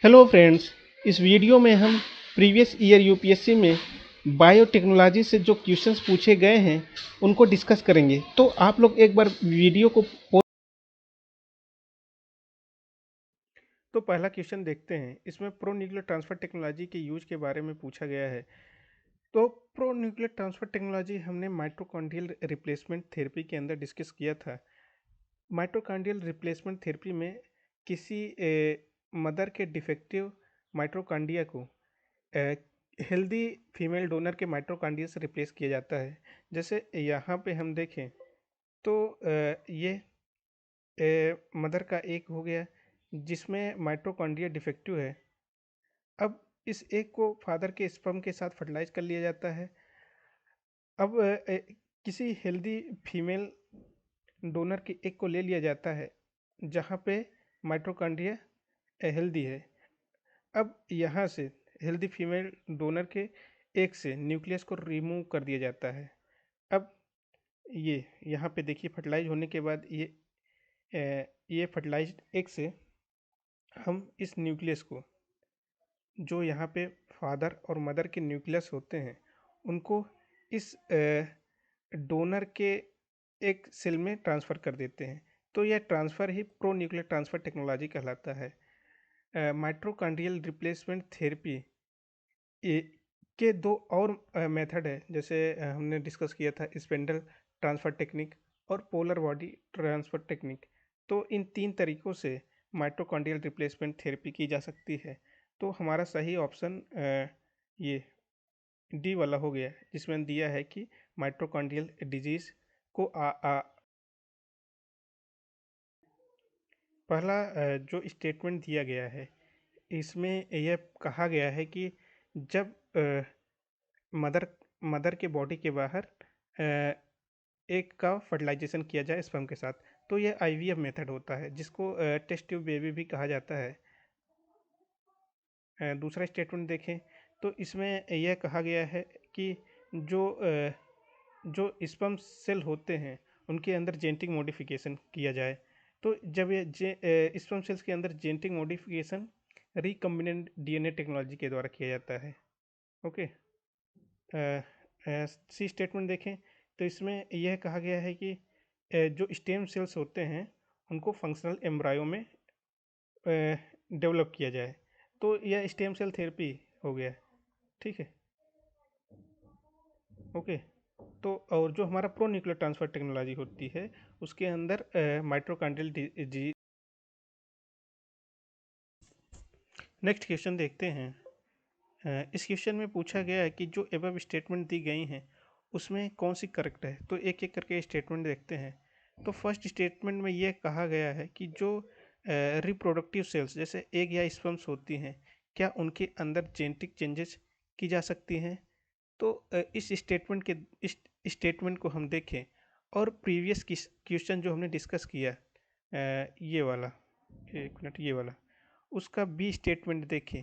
Hello friends. इस video में हम प्रीवियस ईयर यूपीएससी में बायोटेक्नोलॉजी से जो क्वेश्चंस पूछे गए हैं उनको डिस्कस करेंगे। तो आप लोग एक बार वीडियो को तो पहला क्वेश्चन देखते हैं। इसमें प्रो न्यूक्लियर ट्रांसफर टेक्नोलॉजी के यूज के बारे में पूछा गया है। तो प्रो न्यूक्लियर ट्रांसफर टेक्नोलॉजी हमने माइटोकॉन्ड्रियल रिप्लेसमेंट थेरेपी के अंदर डिस्कस किया था। माइटोकॉन्ड्रियल रिप्लेसमेंट थेरेपी में किसी मदर के डिफेक्टिव माइटोकॉन्ड्रिया को हेल्दी फीमेल डोनर के माइटोकॉन्ड्रिया से रिप्लेस किया जाता है। जैसे यहाँ पे हम देखें तो ये मदर का एक हो गया जिसमें माइटोकॉन्ड्रिया डिफेक्टिव है। अब इस एक को फादर के स्पर्म के साथ फर्टिलाइज कर लिया जाता है। अब किसी हेल्दी फीमेल डोनर के एक को ले लिया जाता है जहाँ पे माइटोकॉन्ड्रिया हेल्दी है। अब यहाँ से हेल्दी फीमेल डोनर के एक से न्यूक्लियस को रिमूव कर दिया जाता है। अब ये यहाँ पे देखिए फर्टिलाइज होने के बाद ये फर्टिलाइज्ड एग से हम इस न्यूक्लियस को, जो यहाँ पे फादर और मदर के न्यूक्लियस होते हैं, उनको इस डोनर के एक सेल में ट्रांसफ़र कर देते हैं। तो यह ट्रांसफ़र ही प्रो न्यूक्लियर ट्रांसफ़र टेक्नोलॉजी कहलाता है। माइटोकॉन्ड्रियल रिप्लेसमेंट थेरेपी के दो और मेथड है। जैसे हमने डिस्कस किया था स्पेंडल ट्रांसफ़र टेक्निक और पोलर बॉडी ट्रांसफ़र टेक्निक। तो इन तीन तरीक़ों से माइटोकॉन्ड्रियल रिप्लेसमेंट थेरेपी की जा सकती है। तो हमारा सही ऑप्शन ये डी वाला हो गया, जिसमें दिया है कि माइटोकॉन्ड्रियल डिजीज़ को पहला जो स्टेटमेंट दिया गया है इसमें यह कहा गया है कि जब मदर मदर के बॉडी के बाहर एग का फर्टिलाइजेशन किया जाए स्पर्म के साथ, तो यह आईवीएफ मेथड होता है, जिसको टेस्ट ट्यूब बेबी भी कहा जाता है। दूसरा स्टेटमेंट देखें तो इसमें यह कहा गया है कि जो स्पर्म सेल होते हैं उनके अंदर जेनेटिक मॉडिफिकेशन किया जाए। तो जब ये स्पर्म सेल्स के अंदर genetic modification recombinant DNA technology के द्वारा किया जाता है। ओके। सी स्टेटमेंट देखें तो इसमें यह कहा गया है कि जो स्टेम सेल्स होते हैं उनको फंक्शनल एम्ब्रायो में डेवलप किया जाए। तो यह स्टेम सेल थेरेपी हो गया। ठीक है। ओके। तो और जो हमारा प्रो न्यूक्लियर ट्रांसफ़र टेक्नोलॉजी होती है उसके अंदर माइटोकॉन्ड्रियल डी। नेक्स्ट क्वेश्चन देखते हैं। इस क्वेश्चन में पूछा गया है कि जो एबव स्टेटमेंट दी गई हैं उसमें कौन सी करेक्ट है। तो एक एक करके स्टेटमेंट देखते हैं। तो फर्स्ट स्टेटमेंट में ये कहा गया है कि जो रिप्रोडक्टिव सेल्स जैसे एग या स्पर्म्स होती हैं, क्या उनके अंदर जेनेटिक चेंजेस की जा सकती हैं। तो इस स्टेटमेंट को हम देखें और प्रीवियस क्वेश्चन जो हमने डिस्कस किया ये वाला, एक मिनट, ये वाला, उसका बी स्टेटमेंट देखें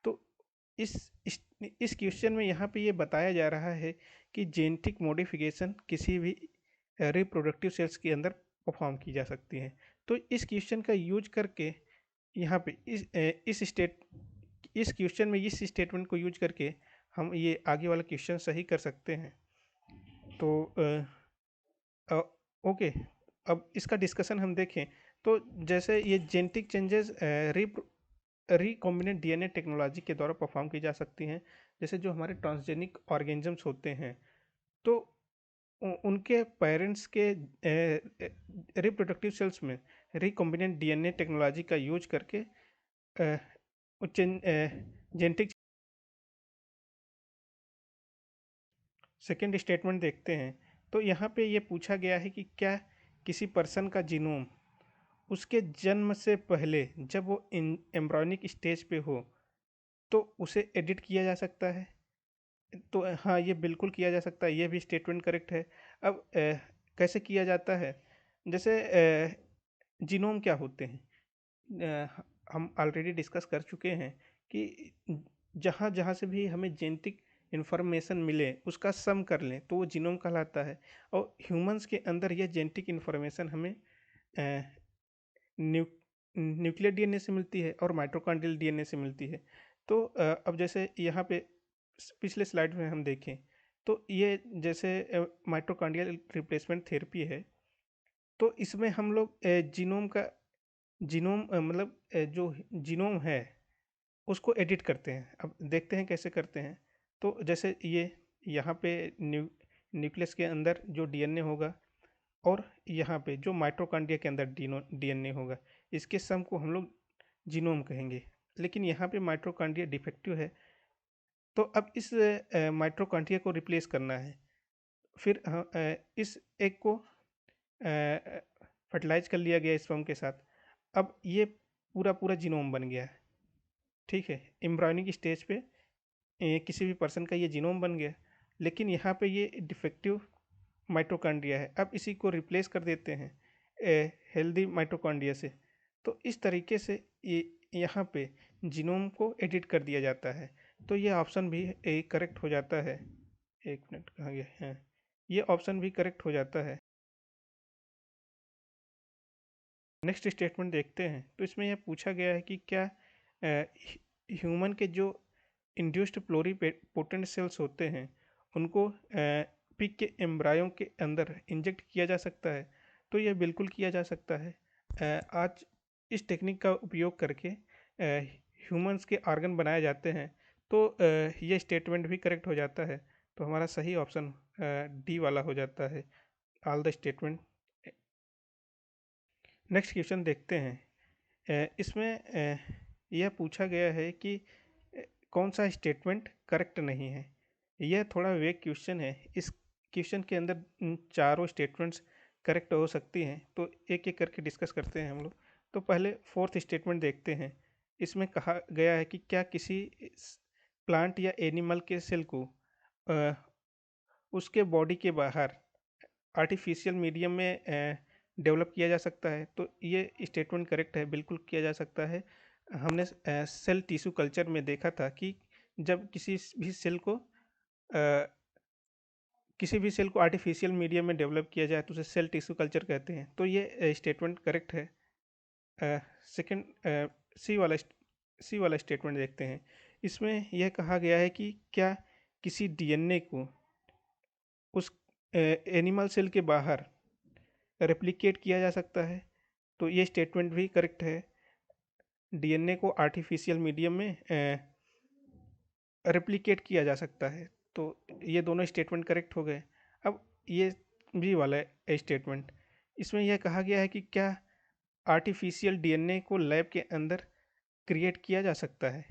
तो इस इस क्वेश्चन में यहाँ पे ये बताया जा रहा है कि जेनेटिक मॉडिफिकेशन किसी भी रिप्रोडक्टिव सेल्स के अंदर परफॉर्म की जा सकती है। तो इस क्वेश्चन का यूज करके यहाँ पे इस क्वेश्चन में इस स्टेटमेंट को यूज करके हम ये आगे वाला क्वेश्चन सही कर सकते हैं। तो ओके, अब इसका डिस्कशन हम देखें तो जैसे ये genetic changes recombinant DNA technology के द्वारा परफॉर्म की जा सकती हैं। जैसे जो हमारे ट्रांसजेनिक ऑर्गेनिजम्स होते हैं तो उनके पेरेंट्स के रिप्रोडक्टिव सेल्स में रिकॉम्बिनेंट डीएनए टेक्नोलॉजी का यूज करके जेनेटिक। सेकेंड स्टेटमेंट देखते हैं तो यहाँ पे ये पूछा गया है कि क्या किसी पर्सन का जीनोम उसके जन्म से पहले जब वो एम्ब्रॉयनिक स्टेज पे हो तो उसे एडिट किया जा सकता है। तो हाँ, ये बिल्कुल किया जा सकता है, ये भी स्टेटमेंट करेक्ट है। अब कैसे किया जाता है। जैसे जीनोम क्या होते हैं, हम ऑलरेडी डिस्कस कर चुके हैं कि जहाँ जहाँ से भी हमें जेनेटिक इन्फॉर्मेशन मिले उसका सम कर लें तो वो जीनोम कहलाता है। और ह्यूमंस के अंदर यह जेनेटिक इन्फॉर्मेशन हमें न्यू न्यूक्लियर डीएनए से मिलती है और माइटोकॉन्ड्रियल डीएनए से मिलती है। तो अब जैसे यहाँ पे पिछले स्लाइड में हम देखें तो ये जैसे माइटोकॉन्ड्रियल रिप्लेसमेंट थेरेपी है। तो इसमें हम लोग जीनोम का मतलब जो जीनोम है उसको एडिट करते हैं। अब देखते हैं कैसे करते हैं। तो जैसे ये यहाँ पे न्यूक्लियस के अंदर जो डीएनए होगा और यहाँ पे जो माइटोकॉन्ड्रिया के अंदर डीएनए होगा, इसके सम को हम लोग जीनोम कहेंगे। लेकिन यहाँ पे माइटोकॉन्ड्रिया डिफेक्टिव है, तो अब इस माइटोकॉन्ड्रिया को रिप्लेस करना है। फिर इस एग को फर्टिलाइज कर लिया गया स्पर्म के साथ। अब ये पूरा पूरा जीनोम बन गया है। ठीक है, एम्ब्रियोनिक स्टेज पे किसी भी पर्सन का ये जीनोम बन गया, लेकिन यहाँ पे ये डिफेक्टिव माइटोकॉन्ड्रिया है। अब इसी को रिप्लेस कर देते हैं हेल्दी माइटोकॉन्ड्रिया से। तो इस तरीके से ये यहाँ पे जीनोम को एडिट कर दिया जाता है। तो ये ऑप्शन भी करेक्ट हो जाता है। एक मिनट, कहाँ गया है, ये ऑप्शन भी करेक्ट हो जाता है। नेक्स्ट स्टेटमेंट देखते हैं। तो इसमें यह पूछा गया है कि क्या ह्यूमन के जो इंड्यूस्ड प्लोरीपोटेंट सेल्स होते हैं उनको पिग के एम्ब्रायो के अंदर इंजेक्ट किया जा सकता है। तो यह बिल्कुल किया जा सकता है। आज इस टेक्निक का उपयोग करके ह्यूमंस के ऑर्गन बनाए जाते हैं। तो ये स्टेटमेंट भी करेक्ट हो जाता है। तो हमारा सही ऑप्शन डी वाला हो जाता है, all the statement. Next question देखते हैं। इसमें यह पूछा गया है कि कौन सा स्टेटमेंट करेक्ट नहीं है। यह थोड़ा वेग क्वेश्चन है। इस क्वेश्चन के अंदर चारों स्टेटमेंट्स करेक्ट हो सकती हैं। तो एक एक करके डिस्कस करते हैं हम लोग। तो पहले फोर्थ स्टेटमेंट देखते हैं। इसमें कहा गया है कि क्या किसी प्लांट या एनिमल के सेल को उसके बॉडी के बाहर आर्टिफिशियल मीडियम में डेवलप किया जा सकता है। तो ये स्टेटमेंट करेक्ट है, बिल्कुल किया जा सकता है। हमने सेल टिश्यू कल्चर में देखा था कि जब किसी भी सेल को आर्टिफिशियल मीडियम में डेवलप किया जाए तो उसे सेल टिश्यू कल्चर कहते हैं। तो ये स्टेटमेंट करेक्ट है। सेकंड, सी वाला स्टेटमेंट देखते हैं। इसमें यह कहा गया है कि क्या किसी डीएनए को उस एनिमल सेल के बाहर रेप्लिकेट किया जा सकता है। तो ये स्टेटमेंट भी करेक्ट है। डीएनए को आर्टिफिशियल मीडियम में रेप्लिकेट किया जा सकता है। तो ये दोनों स्टेटमेंट करेक्ट हो गए। अब ये भी वाला स्टेटमेंट, इसमें यह कहा गया है कि क्या आर्टिफिशियल डीएनए को लैब के अंदर क्रिएट किया जा सकता है।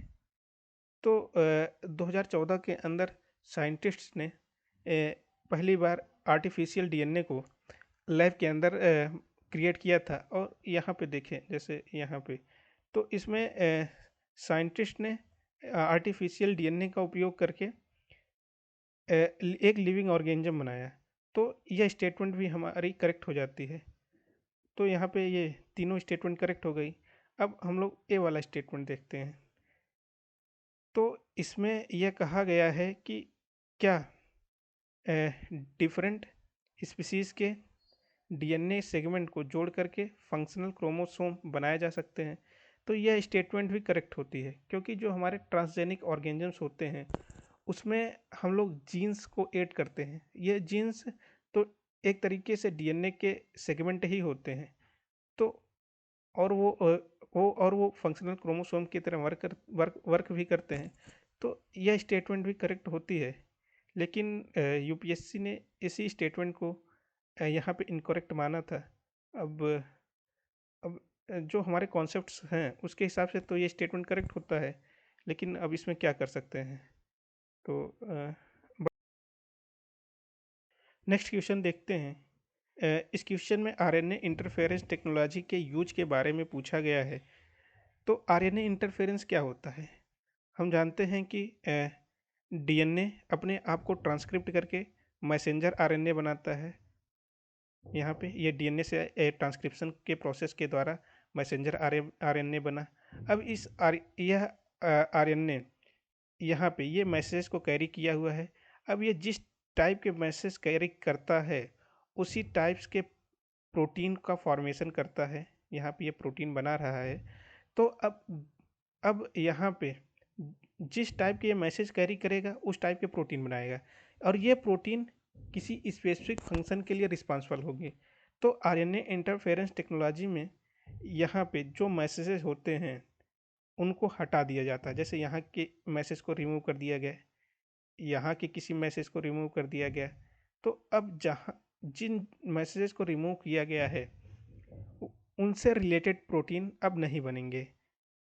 तो 2014 के अंदर साइंटिस्ट्स ने पहली बार आर्टिफिशियल डीएनए को लैब के अंदर क्रिएट किया था। और यहाँ पे देखें, जैसे यहाँ पे, तो इसमें साइंटिस्ट ने आर्टिफिशियल डीएनए का उपयोग करके एक लिविंग ऑर्गेनिज्म बनाया। तो यह स्टेटमेंट भी हमारी करेक्ट हो जाती है। तो यहाँ पे ये तीनों स्टेटमेंट करेक्ट हो गई। अब हम लोग ए वाला स्टेटमेंट देखते हैं। तो इसमें यह कहा गया है कि क्या डिफरेंट स्पीसीज के डीएनए सेगमेंट को जोड़ करके फंक्शनल क्रोमोसोम बनाए जा सकते हैं। तो यह स्टेटमेंट भी करेक्ट होती है, क्योंकि जो हमारे ट्रांसजेनिक ऑर्गेनिजम्स होते हैं उसमें हम लोग जीन्स को ऐड करते हैं। ये जीन्स तो एक तरीके से डीएनए के सेगमेंट ही होते हैं। तो और वो फंक्शनल क्रोमोसोम की तरह वर्क भी करते हैं। तो यह स्टेटमेंट भी करेक्ट होती है। लेकिन यूपीएससी ने इसी स्टेटमेंट को यहाँ पे इनकरेक्ट माना था। अब अब जो हमारे कॉन्सेप्ट्स हैं उसके हिसाब से तो ये स्टेटमेंट करेक्ट होता है, लेकिन अब इसमें क्या कर सकते हैं। तो नेक्स्ट क्वेश्चन देखते हैं। इस क्वेश्चन में आरएनए इंटरफेरेंस टेक्नोलॉजी के यूज के बारे में पूछा गया है। तो आरएनए इंटरफेरेंस क्या होता है। हम जानते हैं कि डीएनए अपने आप को ट्रांसक्रिप्ट करके मैसेंजर आरएनए बनाता है। यहाँ पे ये डीएनए से ट्रांसक्रिप्शन के प्रोसेस के द्वारा मैसेंजर आरएनए बना। अब यह आरएनए यहाँ पे ये मैसेज को कैरी किया हुआ है। अब ये जिस टाइप के मैसेज कैरी करता है उसी टाइप्स के प्रोटीन का फॉर्मेशन करता है। यहाँ पे ये प्रोटीन बना रहा है। तो अब यहाँ पे जिस टाइप के ये मैसेज कैरी करेगा उस टाइप के प्रोटीन बनाएगा, और ये प्रोटीन किसी स्पेसिफिक फंक्शन के लिए रिस्पॉन्सिबल होगी। तो आरएनए इंटरफेरेंस टेक्नोलॉजी में यहाँ पे जो मैसेजेस होते हैं उनको हटा दिया जाता है। जैसे यहाँ के मैसेज को रिमूव कर दिया गया, यहाँ के किसी मैसेज को रिमूव कर दिया गया। तो अब जहाँ जिन मैसेजेस को रिमूव किया गया है उनसे रिलेटेड प्रोटीन अब नहीं बनेंगे।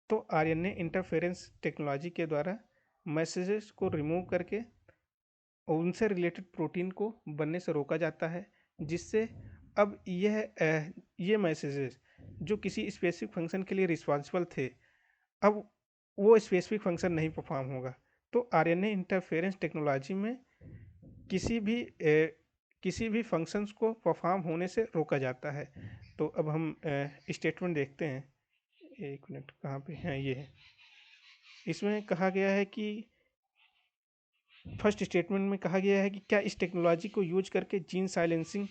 तो आरएनए इंटरफेरेंस टेक्नोलॉजी के द्वारा मैसेजेस को रिमूव करके उनसे रिलेटेड प्रोटीन को बनने से रोका जाता है, जिससे अब ये मैसेजेस जो किसी स्पेसिफिक फंक्शन के लिए रिस्पॉन्सिबल थे, अब वो स्पेसिफिक फंक्शन नहीं परफॉर्म होगा। तो आरएनए इंटरफेरेंस टेक्नोलॉजी में किसी भी किसी भी फंक्शंस को परफॉर्म होने से रोका जाता है। तो अब हम स्टेटमेंट देखते हैं। एक मिनट, कहाँ पे हैं ये है। इसमें कहा गया है कि फर्स्ट स्टेटमेंट में कहा गया है कि क्या इस टेक्नोलॉजी को यूज करके जीन साइलेंसिंग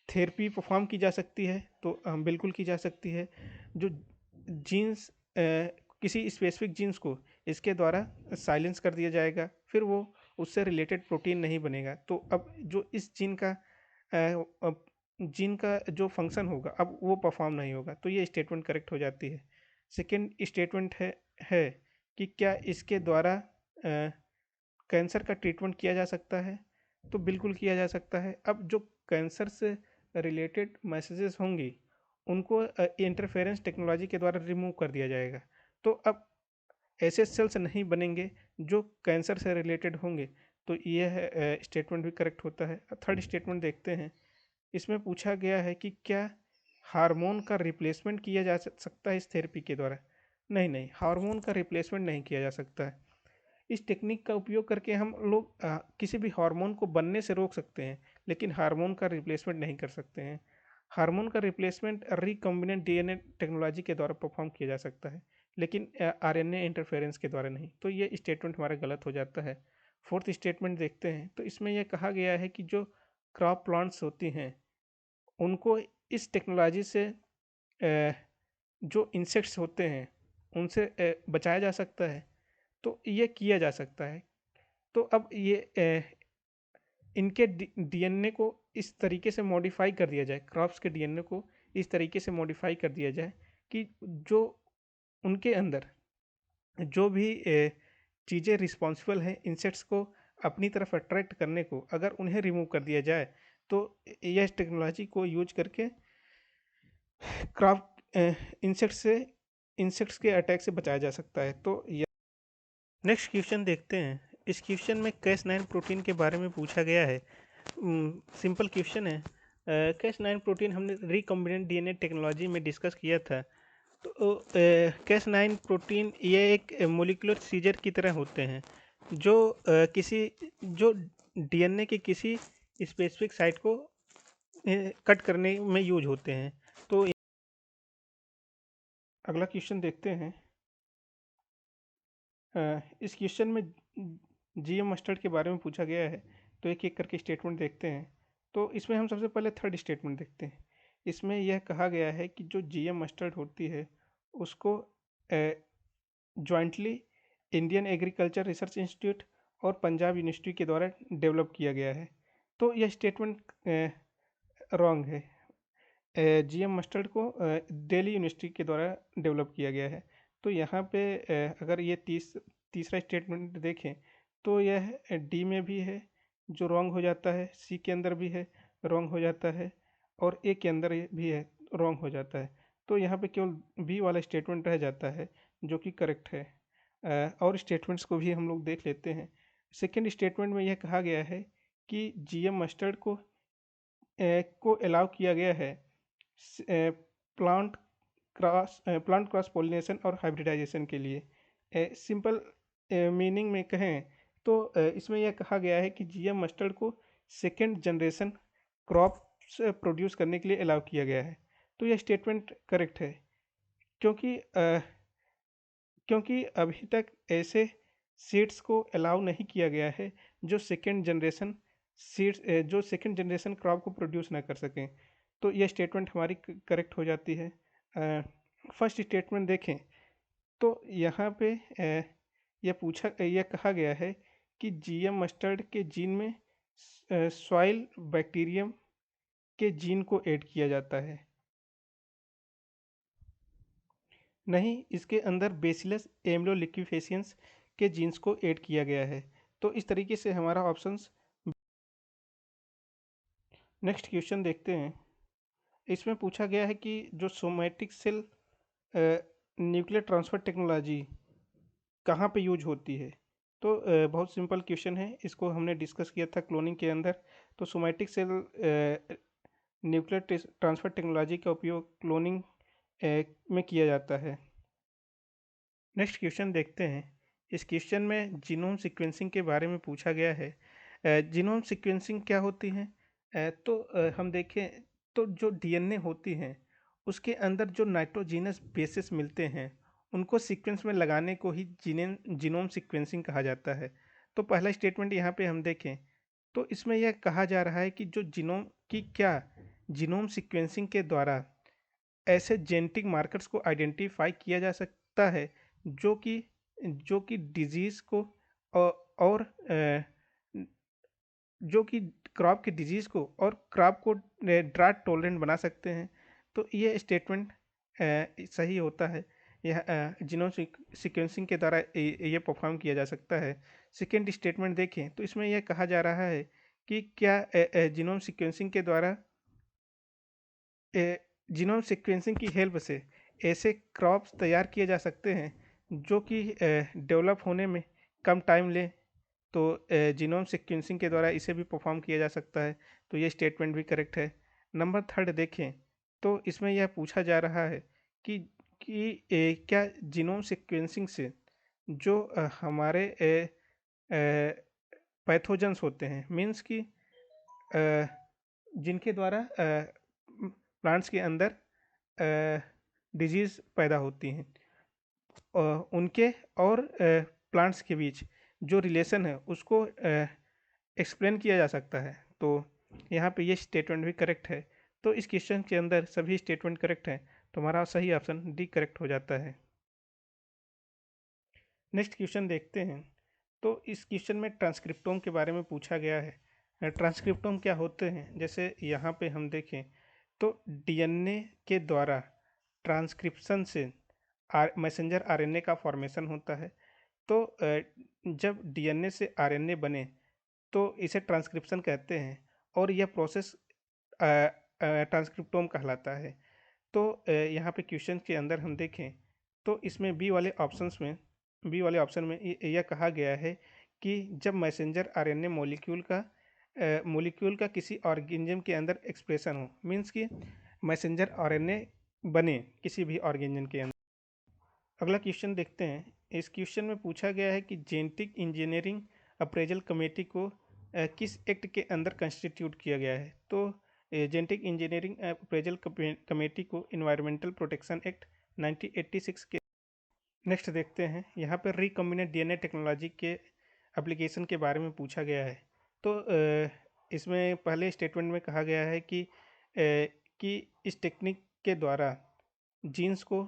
थेरेपी परफॉर्म की जा सकती है। तो बिल्कुल की जा सकती है। जो जीन्स किसी स्पेसिफिक जीन्स को इसके द्वारा साइलेंस कर दिया जाएगा, फिर वो उससे रिलेटेड प्रोटीन नहीं बनेगा। तो अब जो इस जीन का जो फंक्शन होगा अब वो परफॉर्म नहीं होगा। तो ये स्टेटमेंट करेक्ट हो जाती है। सेकेंड स्टेटमेंट है कि क्या इसके द्वारा कैंसर का ट्रीटमेंट किया जा सकता है। तो बिल्कुल किया जा सकता है। अब जो कैंसर से रिलेटेड मैसेजेस होंगी उनको इंटरफेरेंस टेक्नोलॉजी के द्वारा रिमूव कर दिया जाएगा। तो अब ऐसे सेल्स नहीं बनेंगे जो कैंसर से रिलेटेड होंगे। तो यह स्टेटमेंट भी करेक्ट होता है। थर्ड स्टेटमेंट देखते हैं। इसमें पूछा गया है कि क्या हार्मोन का रिप्लेसमेंट किया जा सकता है इस थेरेपी के द्वारा। नहीं नहीं, हार्मोन का रिप्लेसमेंट नहीं किया जा सकता है। इस टेक्निक का उपयोग करके हम लोग किसी भी हार्मोन को बनने से रोक सकते हैं, लेकिन हार्मोन का रिप्लेसमेंट नहीं कर सकते हैं। हार्मोन का रिप्लेसमेंट रिकॉम्बिनेंट डीएनए टेक्नोलॉजी के द्वारा परफॉर्म किया जा सकता है, लेकिन आरएनए इंटरफेरेंस के द्वारा नहीं। तो ये स्टेटमेंट हमारा गलत हो जाता है। फोर्थ स्टेटमेंट देखते हैं। तो इसमें यह कहा गया है कि जो क्रॉप प्लांट्स होती हैं उनको इस टेक्नोलॉजी से जो इंसेक्ट्स होते हैं उनसे बचाया जा सकता है। तो ये किया जा सकता है। तो अब ये इनके डीएनए को इस तरीके से मॉडिफाई कर दिया जाए, क्रॉप्स के डीएनए को इस तरीके से मॉडिफाई कर दिया जाए कि जो उनके अंदर जो भी चीज़ें रिस्पॉन्सिबल हैं इंसेक्ट्स को अपनी तरफ अट्रैक्ट करने को, अगर उन्हें रिमूव कर दिया जाए तो यह टेक्नोलॉजी को यूज करके क्राफ्ट इंसेक्ट्स के अटैक से बचाया जा सकता है। तो नेक्स्ट क्वेश्चन देखते हैं। इस क्वेश्चन में Cas9 प्रोटीन के बारे में पूछा गया है। सिंपल क्वेश्चन है। Cas9 प्रोटीन हमने रिकॉम्बिनेंट डीएनए टेक्नोलॉजी में डिस्कस किया था। तो Cas9 प्रोटीन ये एक मोलिकुलर सीजर की तरह होते हैं जो जो डीएनए के किसी स्पेसिफिक साइट को कट करने में यूज होते हैं। तो अगला क्वेश्चन देखते हैं। इस क्वेश्चन में जीएम मस्टर्ड के बारे में पूछा गया है। तो एक एक करके स्टेटमेंट देखते हैं। तो इसमें हम सबसे पहले थर्ड स्टेटमेंट देखते हैं। इसमें यह कहा गया है कि जो जीएम मस्टर्ड होती है उसको jointly Indian agriculture research institute और पंजाब यूनिवर्सिटी के द्वारा डेवलप किया गया है। तो यह स्टेटमेंट रॉन्ग है। जीएम मस्टर्ड को दिल्ली यूनिवर्सिटी के द्वारा डेवलप किया गया है। तो यहाँ पे अगर ये तीसरा स्टेटमेंट देखें तो यह डी में भी है जो रॉन्ग हो जाता है, सी के अंदर भी है रॉन्ग हो जाता है, और ए के अंदर भी है रॉन्ग हो जाता है। तो यहाँ पे केवल बी वाला स्टेटमेंट रह जाता है जो कि करेक्ट है। और स्टेटमेंट्स को भी हम लोग देख लेते हैं। सेकेंड स्टेटमेंट में यह कहा गया है कि जीएम मस्टर्ड को अलाउ किया गया है प्लांट प्लांट क्रॉस पोलिनेशन और हाइब्रिडाइजेशन के लिए। सिंपल मीनिंग में कहें तो इसमें यह कहा गया है कि जीएम मस्टर्ड को सेकेंड जनरेशन क्रॉप्स प्रोड्यूस करने के लिए अलाउ किया गया है। तो यह स्टेटमेंट करेक्ट है, क्योंकि अभी तक ऐसे सीड्स को अलाउ नहीं किया गया है जो सेकेंड जनरेशन क्रॉप को प्रोड्यूस ना कर सकें। तो यह स्टेटमेंट हमारी करेक्ट हो जाती है। फर्स्ट स्टेटमेंट देखें तो यहाँ पे यह कहा गया है कि जीएम मस्टर्ड के जीन में सॉइल बैक्टीरियम के जीन को ऐड किया जाता है, नहीं इसके अंदर बेसिलस एम्ब्लियोलिक्विफेसियंस के जीन्स को ऐड किया गया है। तो इस तरीके से हमारा ऑप्शंस। नेक्स्ट क्वेश्चन देखते हैं। इसमें पूछा गया है कि जो somatic cell nuclear transfer technology कहाँ पे यूज होती है। तो बहुत सिंपल क्वेश्चन है, इसको हमने डिस्कस किया था क्लोनिंग के अंदर। तो somatic cell nuclear transfer technology का उपयोग क्लोनिंग में किया जाता है। नेक्स्ट क्वेश्चन देखते हैं। इस क्वेश्चन में जीनोम सीक्वेंसिंग के बारे में पूछा गया है। जीनोम सीक्वेंसिंग क्या होती है। तो हम देखें तो जो डीएनए होती हैं उसके अंदर जो नाइट्रोजीनस बेसिस मिलते हैं उनको सीक्वेंस में लगाने को ही जीनोम सीक्वेंसिंग कहा जाता है। तो पहला स्टेटमेंट यहाँ पे हम देखें तो इसमें यह कहा जा रहा है कि जो जीनोम की क्या जीनोम सीक्वेंसिंग के द्वारा ऐसे जेनेटिक मार्कर्स को आइडेंटिफाई किया जा सकता है जो कि डिजीज़ को और जो कि क्रॉप की डिजीज़ को और क्रॉप को ड्राउट टॉलरेंट बना सकते हैं। तो ये स्टेटमेंट सही होता है। यह जीनोम सीक्वेंसिंग के द्वारा ये परफॉर्म किया जा सकता है। सेकेंड स्टेटमेंट देखें तो इसमें यह कहा जा रहा है कि क्या जीनोम सीक्वेंसिंग के द्वारा जीनोम सीक्वेंसिंग की हेल्प से ऐसे क्रॉप्स तैयार किए जा सकते हैं जो कि डेवलप होने में कम टाइम ले। तो जीनोम सीक्वेंसिंग के द्वारा इसे भी परफॉर्म किया जा सकता है। तो ये स्टेटमेंट भी करेक्ट है। नंबर थर्ड देखें तो इसमें यह पूछा जा रहा है कि क्या जीनोम सीक्वेंसिंग से जो हमारे पैथोजेंस होते हैं मीन्स कि जिनके द्वारा प्लांट्स के अंदर डिजीज़ पैदा होती हैं उनके और प्लांट्स के बीच जो रिलेशन है उसको एक्सप्लेन किया जा सकता है। तो यहाँ पे ये स्टेटमेंट भी करेक्ट है। तो इस क्वेश्चन के अंदर सभी स्टेटमेंट करेक्ट हैं, तो हमारा सही ऑप्शन डी करेक्ट हो जाता है। नेक्स्ट क्वेश्चन देखते हैं। तो इस क्वेश्चन में ट्रांसक्रिप्टोम के बारे में पूछा गया है। ट्रांसक्रिप्टोम क्या होते हैं, जैसे यहाँ पे हम देखें तो डीएनए के द्वारा ट्रांसक्रिप्शन से मैसेंजर आरएनए का फॉर्मेशन होता है। तो जब डीएनए से आरएनए बने तो इसे ट्रांसक्रिप्शन कहते हैं और यह प्रोसेस ट्रांसक्रिप्टोम कहलाता है। तो यहाँ पे क्वेश्चन के अंदर हम देखें तो इसमें बी वाले ऑप्शन में यह कहा गया है कि जब मैसेंजर आरएनए मॉलिक्यूल का किसी ऑर्गेनिज्म के अंदर एक्सप्रेशन हो, मीन्स कि मैसेंजर आरएनए बने किसी भी ऑर्गेनिज्म के अंदर। अगला क्वेश्चन देखते हैं। इस क्वेश्चन में पूछा गया है कि जेनेटिक इंजीनियरिंग अप्रेजल कमेटी को किस एक्ट के अंदर कंस्टिट्यूट किया गया है। तो जेनेटिक इंजीनियरिंग अप्रेजल कमेटी को इन्वायरमेंटल प्रोटेक्शन एक्ट 1986 के। नेक्स्ट देखते हैं। यहाँ पर रिकॉम्बिनेंट डीएनए टेक्नोलॉजी के एप्लीकेशन के बारे में पूछा गया है। तो इसमें पहले स्टेटमेंट में कहा गया है कि इस टेक्निक के द्वारा जीन्स को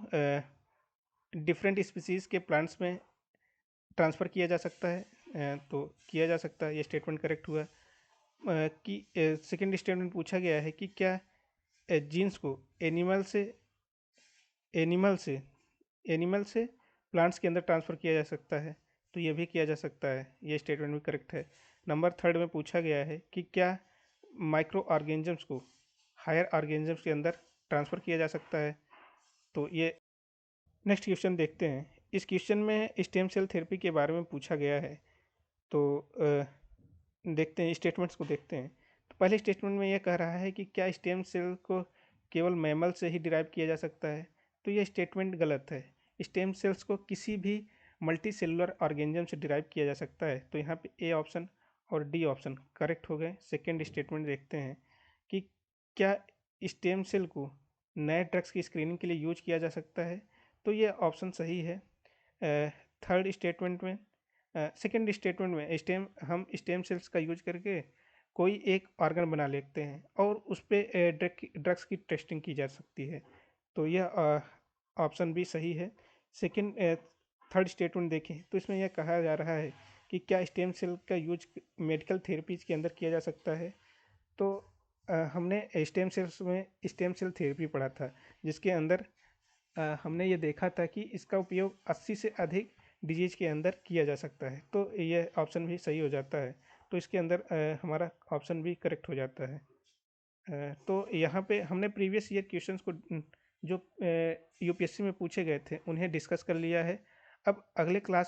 डिफरेंट स्पीसीज़ के प्लांट्स में ट्रांसफ़र किया जा सकता है। तो किया जा सकता है, ये स्टेटमेंट करेक्ट हुआ। कि सेकेंड स्टेटमेंट पूछा गया है कि क्या जीन्स को एनिमल से एनिमल से प्लांट्स के अंदर ट्रांसफ़र किया जा सकता है। तो ये भी किया जा सकता है, ये स्टेटमेंट भी करेक्ट है। नंबर थर्ड में पूछा गया है कि क्या माइक्रो ऑर्गेनिजम्स को हायर ऑर्गेनिजम्स के अंदर ट्रांसफ़र किया जा सकता है। तो ये नेक्स्ट क्वेश्चन देखते हैं। इस क्वेश्चन में स्टेम सेल थेरेपी के बारे में पूछा गया है। तो देखते हैं स्टेटमेंट्स को देखते हैं। तो पहले स्टेटमेंट में यह कह रहा है कि क्या स्टेम सेल को केवल मैमल से ही डिराइव किया जा सकता है। तो यह स्टेटमेंट गलत है। स्टेम सेल्स को किसी भी मल्टी सेलुलर ऑर्गेनिज्म से डिराइव किया जा सकता है। तो यहाँ पे ए ऑप्शन और डी ऑप्शन करेक्ट हो गए। सेकेंड स्टेटमेंट देखते हैं कि क्या स्टेम सेल को नए ड्रग्स की स्क्रीनिंग के लिए यूज किया जा सकता है। तो ये ऑप्शन सही है। थर्ड स्टेटमेंट में सेकेंड स्टेटमेंट में हम स्टेम सेल्स का यूज करके कोई एक ऑर्गन बना लेते हैं और उस पे ड्रग्स की टेस्टिंग की जा सकती है। तो यह ऑप्शन भी सही है। सेकंड थर्ड स्टेटमेंट देखें तो इसमें यह कहा जा रहा है कि क्या स्टेम सेल का यूज मेडिकल थेरेपीज के अंदर किया जा सकता है। तो हमने स्टेम सेल थेरेपी पढ़ा था, जिसके अंदर हमने ये देखा था कि इसका उपयोग 80 से अधिक डिजीज के अंदर किया जा सकता है। तो यह ऑप्शन भी सही हो जाता है। तो इसके अंदर हमारा ऑप्शन भी करेक्ट हो जाता है। तो यहाँ पे हमने प्रीवियस ईयर क्वेश्चंस को जो यूपीएससी में पूछे गए थे उन्हें डिस्कस कर लिया है। अब अगले क्लास